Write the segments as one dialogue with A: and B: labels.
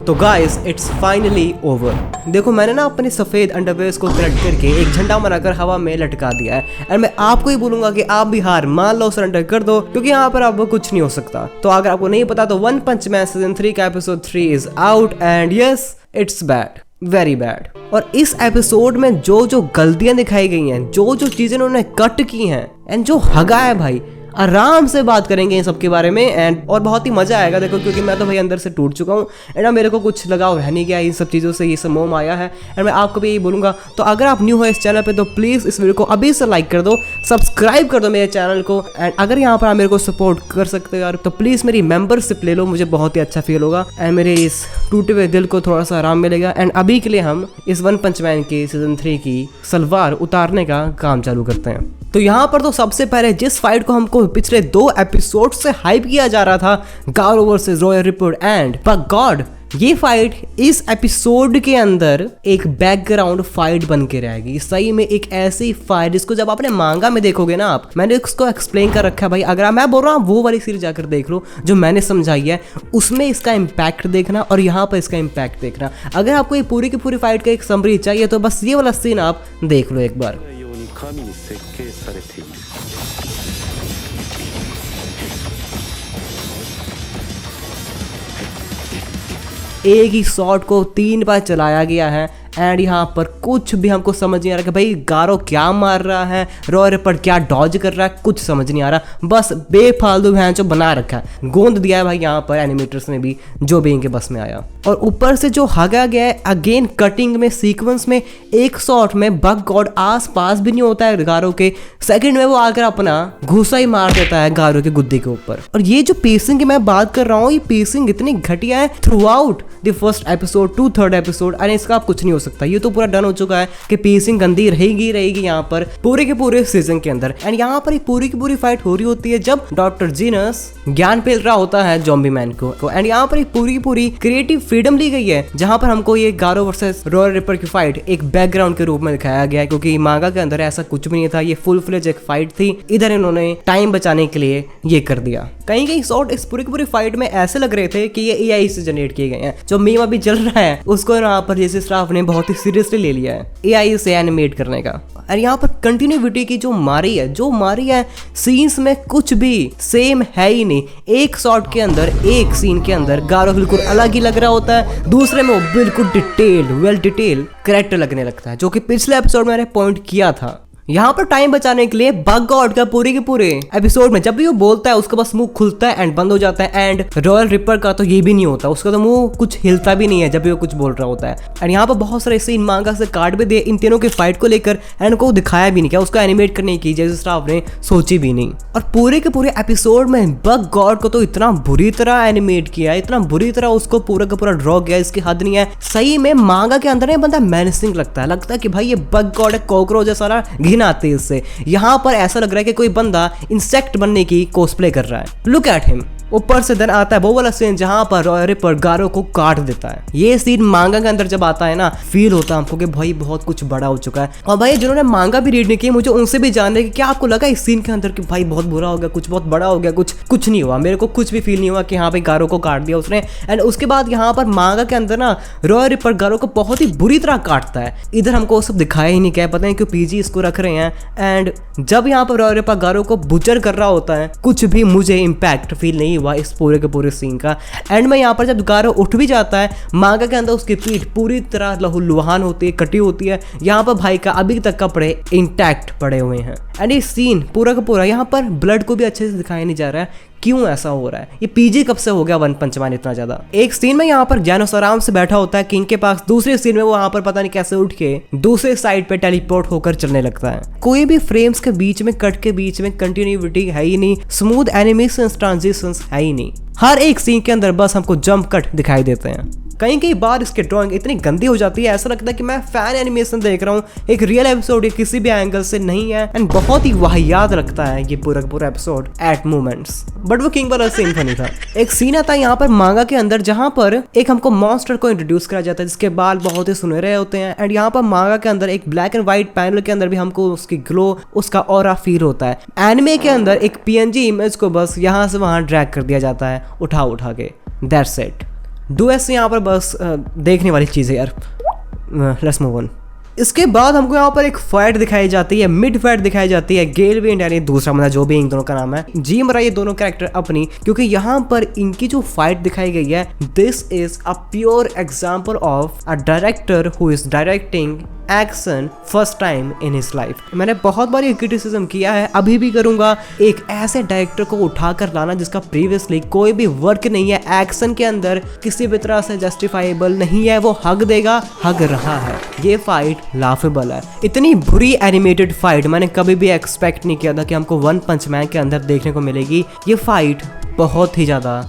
A: तो guys it's finally over. देखो मैंने ना अपने सफेद अंडरवेयर्स को थ्रेड करके एक झंडा बनाकर हवा में लटका दिया है एंड मैं आपको ही बोलूंगा कि आप भी हार मान लो, सरेंडर कर दो, क्योंकि यहाँ पर आपको कुछ नहीं हो सकता। तो अगर आपको नहीं पता तो वन पंच मैन सीजन 3 का episode 3 is out and yes it's bad, very bad. और इस एपिसोड में जो जो गलतियां दिखाई गई हैं, जो जो चीजें उन्होंने कट की हैं एंड जो हगा है भाई, आराम से बात करेंगे इन सब के बारे में एंड और बहुत ही मजा आएगा। देखो क्योंकि मैं तो भाई अंदर से टूट चुका हूँ एंड अब मेरे को कुछ लगाव रह नहीं गया इन सब चीज़ों से, ये सब मोह आया है एंड मैं आपको भी यही बोलूँगा। तो अगर आप न्यू हो इस चैनल पे तो प्लीज़ इस वीडियो को अभी से लाइक कर दो, सब्सक्राइब कर दो मेरे चैनल को एंड अगर यहाँ पर आप मेरे को सपोर्ट कर सकते हो यार तो प्लीज़ मेरी मेंबरशिप ले लो, मुझे बहुत ही अच्छा फील होगा एंड मेरे इस टूटे हुए दिल को थोड़ा सा आराम मिलेगा। एंड अभी के लिए हम इस वन पंच मैन की सीजन 3 की सलवार उतारने का काम चालू करते हैं। तो यहाँ पर तो सबसे पहले जिस फाइट को हमको पिछले 2 एपिसोड से हाइप किया जा रहा था, Garou versus Royal Ripper and Bug God ये फाइट इस एपिसोड के अंदर एक बैकग्राउंड फाइट बन के रहेगी। सही में एक ऐसी फाइट जिसको जब आपने मांगा में देखोगे ना, आप मैंने उसको एक्सप्लेन कर रखा है भाई। अगर मैं बोल रहा हूँ वो वाली सीरीज जाकर देख लो जो मैंने समझाई है, उसमें इसका इम्पैक्ट देखना और यहाँ पर इसका इम्पैक्ट देखना। अगर आपको ये पूरी की पूरी फाइट का एक समरी चाहिए तो बस ये वाला सीन आप देख लो एक बार। एक ही शॉट को 3 बार चलाया गया है एंड यहाँ पर कुछ भी हमको समझ नहीं आ रहा कि भाई गारो क्या मार रहा है, रॉयल रिपर क्या डॉज कर रहा है, कुछ समझ नहीं आ रहा। बस बेफालतू भैंचो बना रखा है, गोंद दिया है भाई यहाँ पर एनिमेटर्स ने भी, जो भी इनके बस में आया। और ऊपर से जो हगा गया है अगेन कटिंग में, सीक्वेंस में, एक शॉट में बग गॉड आस पास भी नहीं होता है गारो के, सेकंड में वो आकर अपना घुसा ही मार देता है गारो के गुद्दे के ऊपर। और ये जो पेसिंग की मैं बात कर रहा हूँ, ये पेसिंग इतनी घटिया है throughout the first episode to third episode and इसका आप कुछ नहीं हो सकता। ये तो पूरा डन हो चुका है कि पेसिंग गंदी रहेगी यहाँ पर पूरे के पूरे सीजन के अंदर। एंड यहाँ पर एक पूरी की पूरी फाइट हो रही होती है जब डॉक्टर जीनस ज्ञान फैल रहा होता है ज़ॉम्बी मैन को एंड यहाँ पर एक पूरी की पूरी क्रिएटिव फ्रीडम ली गई है जहाँ पर हमको ये गारो वर्सेस रॉयल रिपर की फाइट एक बैकग्राउंड के रूप में दिखाया गया है, क्योंकि मांगा के अंदर ऐसा कुछ भी नहीं था, ये फुल फ्लेज एक फाइट थी। इधर इन्होंने टाइम बचाने के लिए ये कर दिया। कहीं कहीं शॉट इस पूरी की पूरी फाइट में ऐसे लग रहे थे कि ये एआई से जनरेट किए गए हैं। जो मीम अभी चल रहा है उसको यहाँ पर जैसे स्टाफ ने बहुत ही सीरियसली ले लिया है एआई से एनिमेट करने का। और यहाँ पर कंटिन्यूटी की जो मारी है सीन्स में कुछ भी सेम है ही नहीं। एक शॉट के अंदर, एक सीन के अंदर गारो बिल्कुल अलग ही लग रहा होता है, दूसरे में वो बिल्कुल वेल डिटेल कैरेक्टर लगने लगता है, जो कि पिछले एपिसोड में मैंने पॉइंट किया था। यहाँ पर टाइम बचाने के लिए बग गॉड का पूरे के पूरे एपिसोड में जब भी वो बोलता है उसका बस मुंह खुलता है एंड बंद हो जाता है एंड रॉयल रिपर का तो ये भी नहीं होता, उसका तो मुंह कुछ हिलता भी नहीं है जब भी वो कुछ बोल रहा होता है। एंड यहाँ पर बहुत सारे सीन मांगा से कार्ड भी दिए इन तीनों के फाइट को लेकर एंड को दिखाया भी नहीं, क्या उसको एनिमेट करने की जैसे स्टाफ ने सोची भी नहीं। और पूरे के पूरे एपिसोड में बग गॉड को तो इतना बुरी तरह एनिमेट किया, इतना बुरी तरह उसको पूरा का पूरा ड्रॉ किया, इसकी हद नहीं है। सही में मांगा के अंदर बंदा मेनेसिंग लगता है कि भाई ये बग गॉड है, कॉकरोच है, सारा घिन आती है इससे। यहाँ पर ऐसा लग रहा है कि कोई बंदा इंसेक्ट बनने की कॉस्प्ले कर रहा है। Look at him. ऊपर से देन आता है वो वाला सीन जहां पर रॉयल रिपर गारो को काट देता है। ये सीन मांगा के अंदर जब आता है ना, फील होता है हमको कि भाई बहुत कुछ बड़ा हो चुका है। और भाई जिन्होंने मांगा भी रीड नहीं किया, मुझे उनसे भी जानना है कि क्या आपको लगा इस सीन के अंदर कि भाई बहुत बुरा हो गया, कुछ बहुत बड़ा हो गया, कुछ नहीं हुआ। मेरे को कुछ भी फील नहीं हुआ कि हाँ भाई गारो को काट दिया उसने। एंड उसके बाद यहाँ पर मांगा के अंदर ना रॉयल रिपर गारो को बहुत ही बुरी तरह काटता है। इधर हमको वो सब दिखाया ही नहीं, क्या पता है क्यों पीजी इसको रख रहे हैं। एंड जब यहाँ पर रॉयल रिपर गारो को बुचर कर रहा होता है, कुछ भी मुझे इम्पैक्ट फील नहीं हुआ इस पूरे के पूरे सीन का। एंड में यहाँ पर जब गारो उठ भी जाता है, मांगा के अंदर उसकी पीठ पूरी तरह लहूलुहान होती है, कटी होती है। यहाँ पर भाई का अभी तक कपड़े इंटैक्ट पड़े हुए हैं। एंड ये सीन पूरा का पूरा, यहाँ पर ब्लड को भी अच्छे से दिखाया नहीं जा रहा है, क्यों ऐसा हो रहा है? ये पीजी कब से हो गया वन पंच मैन इतना ज्यादा? एक सीन में यहाँ पर जैनोस आराम से बैठा होता है किंग के पास, दूसरे सीन में वो यहाँ पर पता नहीं कैसे उठ के दूसरे साइड पे टेलीपोर्ट होकर चलने लगता है। कोई भी फ्रेम्स के बीच में, कट के बीच में कंटिन्यूटी है ही नहीं, स्मूथ एनिमेशन ट्रांजिशंस है ही नहीं। हर एक सीन के अंदर बस हमको जंप कट दिखाई देते हैं। कई बार इसकी ड्राइंग इतनी गंदी हो जाती है, ऐसा लगता है कि मैं फैन एनिमेशन देख रहा हूँ, एक रियल एपिसोड ये किसी भी एंगल से नहीं है। एंड बहुत ही वाहियात लगता है ये पूरा पूरा एपिसोड एट मोमेंट्स। बट वो किंग वाला सीन फनी था। एक सीन आता है यहाँ पर मांगा के अंदर जहाँ पर एक हमको मॉन्स्टर को इंट्रोड्यूस करा जाता है जिसके बाल बहुत ही सुनहरे होते हैं। एंड यहाँ पर मांगा के अंदर एक ब्लैक एंड व्हाइट पैनल के अंदर भी हमको उसकी ग्लो, उसका ऑरा फील होता है। एनिमे के अंदर एक पीएनजी इमेज को बस यहाँ से वहाँ ड्रैग कर दिया जाता है उठा के। That's it. डुएट्स यहाँ पर बस देखने वाली चीज़ है यार। Let's move on. इसके बाद हमको यहाँ पर एक फाइट दिखाई जाती है, मिड फाइट दिखाई जाती है गेल विंड यानी दूसरा बंदा जो भी इन दोनों का नाम है, जी मरा ये दोनों कैरेक्टर अपनी, क्योंकि यहाँ पर इनकी जो फाइट दिखाई गई है this is a pure example of a director who is directing action first time in his life. मैंने बहुत बार ये क्रिटिसिज्म किया है, अभी भी करूंगा, एक ऐसे डायरेक्टर को उठाकर लाना जिसका प्रीवियसली कोई भी वर्क नहीं है एक्शन के अंदर, किसी भी तरह से जस्टिफाइबल नहीं है, वो हग देगा, हग रहा है। ये फाइट लाफेबल है। इतनी बुरी एनिमेटेड फाइट मैंने कभी भी एक्सपेक्ट नहीं किया था कि हमको वन पंच मैन के अंदर देखने को मिलेगी। ये फाइट बहुत ही ज्यादा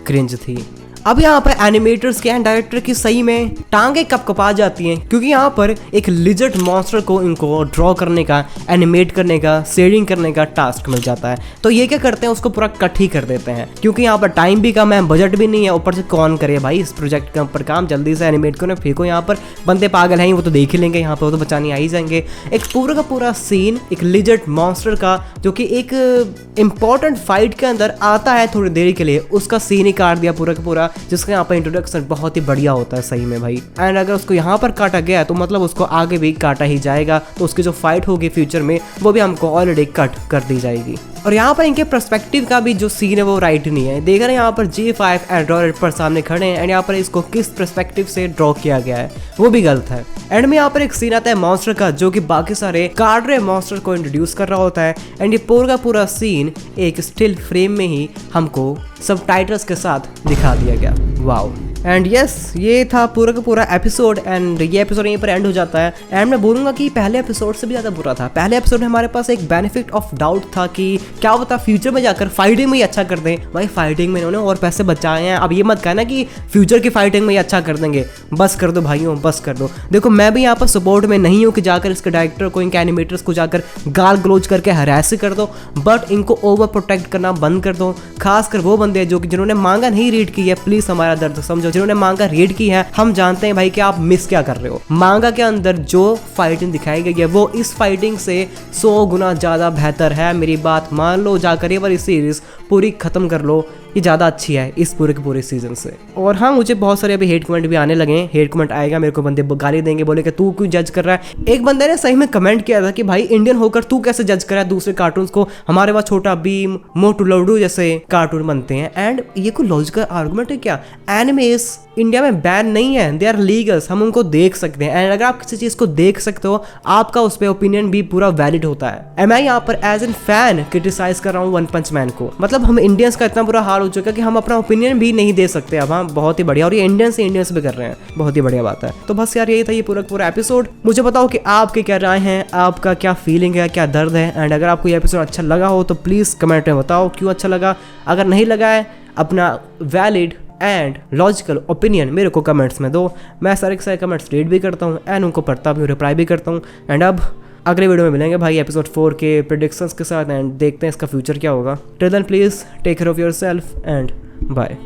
A: क्रिंज थी। अब यहाँ पर एनिमेटर्स के एंड डायरेक्टर की सही में टांगे कपकपा जाती हैं, क्योंकि यहाँ पर एक लिजर्ड मॉन्स्टर को इनको ड्रॉ करने का, एनिमेट करने का, शेडिंग करने का टास्क मिल जाता है। तो ये क्या करते हैं, उसको पूरा कट ही कर देते हैं, क्योंकि यहाँ पर टाइम भी कम है, बजट भी नहीं है, ऊपर से कौन करे भाई इस प्रोजेक्ट के ऊपर काम, जल्दी से एनिमेट करो, फेंको। यहाँ पर बंदे पागल हैं, वो तो देख ही लेंगे, यहाँ पर वो तो बचाने आ ही जाएंगे। एक पूरा का पूरा सीन एक लिजर्ड मॉन्स्टर का जो कि एक इंपॉर्टेंट फाइट के अंदर आता है थोड़ी देर के लिए, उसका सीन ही काट दिया पूरा का पूरा, जिसका यहाँ पर इंट्रोडक्शन बहुत ही बढ़िया होता है सही में भाई। एंड अगर उसको यहाँ पर काटा गया तो मतलब उसको आगे भी काटा ही जाएगा, तो उसकी जो फाइट होगी फ्यूचर में वो भी हमको ऑलरेडी कट कर दी जाएगी। और यहाँ पर इनके पर्सपेक्टिव का भी जो सीन है वो राइट नहीं है। देख रहे हैं यहाँ पर G5 एंड रॉयरेट पर सामने खड़े हैं, एंड यहाँ पर इसको किस पर्सपेक्टिव से ड्रॉ किया गया है वो भी गलत है। एंड में यहाँ पर एक सीन आता है मॉन्स्टर का, जो कि बाकी सारे काट रहे मॉन्स्टर को इंट्रोड्यूस कर रहा होता है, एंड ये पूरा का पूरा सीन एक स्टिल फ्रेम में ही हमको सबटाइटल्स के साथ दिखा दिया गया। वाओ। एंड यस, ये था पूरा का पूरा एपिसोड, एंड ये एपिसोड यहीं पर एंड हो जाता है। एंड मैं बोलूँगा कि पहले एपिसोड से भी ज़्यादा बुरा था। पहले एपिसोड में हमारे पास एक बेनिफिट ऑफ डाउट था कि क्या होता फ्यूचर में जाकर फाइटिंग में ही अच्छा कर दें। भाई फाइटिंग में इन्होंने और पैसे बचाए हैं, अब ये मत कहना कि फ्यूचर की फाइटिंग में ही अच्छा कर देंगे। बस कर दो भाइयों, बस कर दो। देखो मैं भी यहाँ पर सपोर्ट में नहीं हूँ कि जाकर इसके डायरेक्टर को, इनके एनिमेटर्स को जाकर गाल गलोच करके हरास कर दो, बट इनको ओवर प्रोटेक्ट करना बंद कर दो। खासकर वो बंदे जो कि जिन्होंने मांगा नहीं रीड की है, प्लीज हमारा दर्द समझो। जिन्होंने मांगा रीड की है, हम जानते हैं भाई कि आप मिस क्या कर रहे हो। मांगा के अंदर जो फाइटिंग दिखाई गई है वो इस फाइटिंग से 100 गुना ज्यादा बेहतर है। मेरी बात मान लो, जाकर ये वाली सीरीज पूरी खत्म कर लो, ये ज़्यादा अच्छी है इस पूरे के पूरे सीजन से। और हाँ, मुझे बहुत सारे अभी हेट कमेंट भी आने लगे हैं। हेट कमेंट आएगा, मेरे को बंदे गाली देंगे, बोले कि तू क्यों जज कर रहा है। एक बंदे ने सही में कमेंट किया था कि भाई इंडियन होकर तू कैसे जज कर रहा है दूसरे कार्टून्स को, हमारे पास छोटा भीम, मोटू लड्डू जैसे कार्टून बनते हैं। एंड ये कोई लॉजिकल आर्गुमेंट है क्या? एनिमेस इंडिया में बैन नहीं है, दे आर लीगल्स, हम उनको देख सकते हैं। एंड अगर आप किसी चीज़ को देख सकते हो, आपका उस पर ओपिनियन भी पूरा वैलिड होता है। मैं यहाँ पर एज एन फैन क्रिटिसाइज कर रहा हूँ वन पंच मैन को। मतलब हम इंडियंस का इतना बुरा हाल हो चुका है कि हम अपना ओपिनियन भी नहीं दे सकते अब। हाँ, बहुत ही बढ़िया, और ये इंडियंस से इंडियंस भी कर रहे हैं, बहुत ही बढ़िया बात है। तो बस यार यही था ये पूरा एपिसोड। मुझे बताओ कि आपके क्या राय हैं, आपका क्या फीलिंग है, क्या दर्द है। एंड अगर आपको ये एपिसोड अच्छा लगा हो तो प्लीज़ कमेंट में बताओ क्यों अच्छा लगा। अगर नहीं लगा है, अपना वैलिड एंड लॉजिकल ओपिनियन मेरे को कमेंट्स में दो। मैं सारे के सारे कमेंट्स रीड भी करता हूँ एंड उनको पढ़ता भी, रिप्लाई भी करता हूँ। एंड अब अगले वीडियो में मिलेंगे भाई एपिसोड 4 के प्रेडिक्शंस के साथ, एंड देखते हैं इसका फ्यूचर क्या होगा। Till then please take care of yourself and bye.